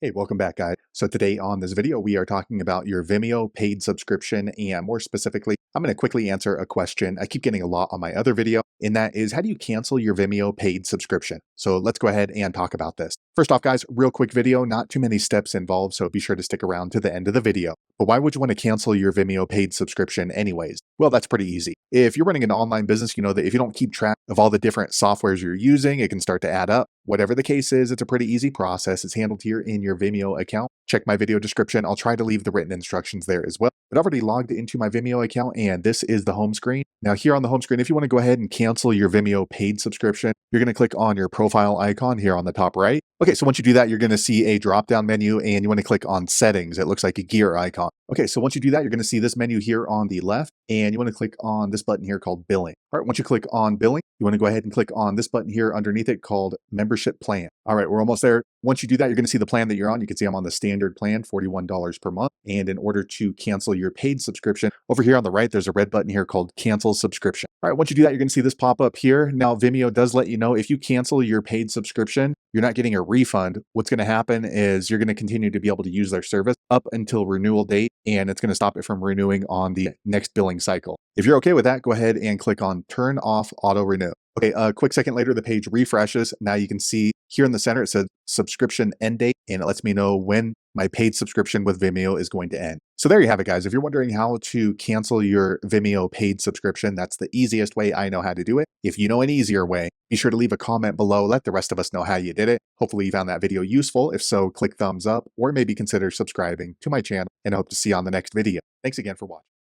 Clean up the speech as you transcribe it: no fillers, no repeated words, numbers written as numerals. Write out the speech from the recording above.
Hey, welcome back, guys. So today on this video, we are talking about your Vimeo paid subscription, and more specifically, I'm going to quickly answer a question I keep getting a lot on my other video, and that is, how do you cancel your Vimeo paid subscription? So let's go ahead and talk about this. First off, guys, real quick video, not too many steps involved, so be sure to stick around to the end of the video. But why would you want to cancel your Vimeo paid subscription anyways? Well, that's pretty easy. If you're running an online business, you know that if you don't keep track of all the different softwares you're using, it can start to add up. Whatever the case is, it's a pretty easy process. It's handled here in your Vimeo account. Check my video description. I'll try to leave the written instructions there as well. But I've already logged into my Vimeo account, and this is the home screen. Now here on the home screen, if you want to go ahead and cancel your Vimeo paid subscription, you're going to click on your profile icon here on the top right. Okay, so once you do that, you're going to see a drop-down menu, and you want to click on settings. It looks like a gear icon. Okay, so once you do that, you're going to see this menu here on the left, and you want to click on this button here called billing. All right, once you click on billing, you want to go ahead and click on this button here underneath it called membership plan. All right, we're almost there. Once you do that, you're going to see the plan that you're on. You can see I'm on the standard plan, $41 per month. And in order to cancel your paid subscription, over here on the right, there's a red button here called cancel subscription. All right, once you do that, you're going to see this pop up here. Now, Vimeo does let you know if you cancel your paid subscription, you're not getting a refund. What's going to happen is you're going to continue to be able to use their service up until renewal date, and it's going to stop it from renewing on the next billing cycle. If you're okay with that, go ahead and click on turn off auto renew. Okay, a quick second later, the page refreshes. Now you can see here in the center, it says subscription end date, and it lets me know when my paid subscription with Vimeo is going to end. So there you have it, guys. If you're wondering how to cancel your Vimeo paid subscription, that's the easiest way I know how to do it. If you know an easier way, be sure to leave a comment below. Let the rest of us know how you did it. Hopefully you found that video useful. If so, click thumbs up or maybe consider subscribing to my channel, and I hope to see you on the next video. Thanks again for watching.